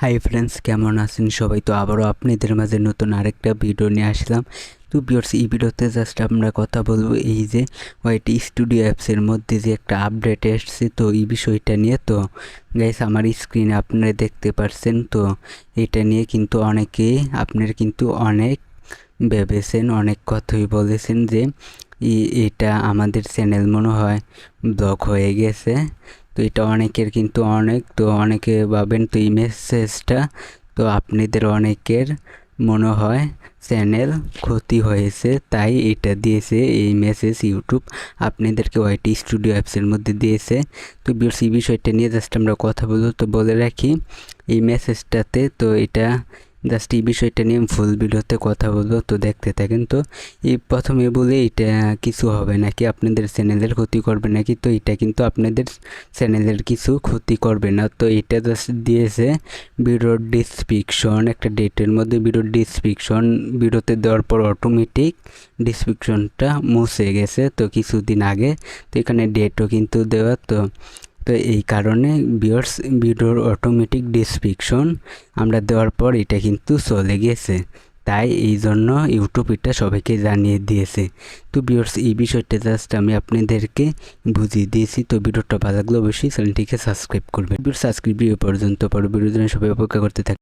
Hi friends, কেমন আছেন সবাই? তো আবারও আপনাদের মাঝে নতুন আরেকটা ভিডিও নিয়ে আসলাম। তো ভিউয়ার্স, এই ভিডিওতে জাস্ট আমরা কথা বলবো এই যে ওয়াইটি স্টুডিও অ্যাপসের মধ্যে যে একটা আপডেট এসেছে, তো এই বিষয়টা নিয়ে। তো গাইস, আমার স্ক্রিনে আপনারা দেখতে পাচ্ছেন। তো এটা নিয়ে কিন্তু অনেকেই আপনার কিন্তু অনেক ভেবেছেন, অনেক কথাই বলেছেন যে এটা আমাদের চ্যানেল মনে হয় ব্লক হয়ে গেছে। তো এটা অনেকের কিন্তু অনেকে ভাবেন তো এই মেসেজটা, তো আপনাদের অনেকের মনে হয় চ্যানেল ক্ষতি হয়েছে, তাই এটা দিয়েছে এই মেসেজ ইউটিউব আপনাদেরকে ওয়াইটি স্টুডিও অ্যাপসের মধ্যে দিয়েছে। তো এই বিষয়টা নিয়ে জাস্ট আমরা কথা বলবো। তো বলে রাখি এই মেসেজটাতে, তো এটা জাস্ট এই বিষয়টা নিয়ে ফুল ভিডিওতে কথা বলবো, তো দেখতে থাকেন। তো এই প্রথমে বলে এটা কিছু হবে নাকি, আপনাদের চ্যানেলের ক্ষতি করবে নাকি, তো এটা কিন্তু আপনাদের চ্যানেলের কিছু ক্ষতি করবে না। তো এটা জাস্ট দিয়েছে ভিডিওর ডিসক্রিপশন, একটা ডেটের মধ্যে ভিডিওর ডিসক্রিপশন ভিডিওতে দেওয়ার পর অটোমেটিক ডিসক্রিপশনটা মুছে গেছে তো কিছুদিন আগে। তো এখানে ডেটও কিন্তু দেওয়া, তো এই কারণে ভিডিওর অটোমেটিক ডিসক্রিপশন আমরা দেওয়ার পর এটা কিন্তু চলে গেছে, তাই এই জন্য ইউটিউব এটা সবাইকে জানিয়ে দিয়েছে। তো ভিউয়ার্স, এই বিষয়টা জাস্ট আমি আপনাদেরকে বুঝিয়ে দিয়েছি। তো ভিডিওটা ভালো লাগলে অবশ্যই চ্যানেলটিকে সাবস্ক্রাইব করবেন। ভিডিও সাবস্ক্রাইব পর্যন্ত পরবর্তী সবাই অপেক্ষা করতে থাকে।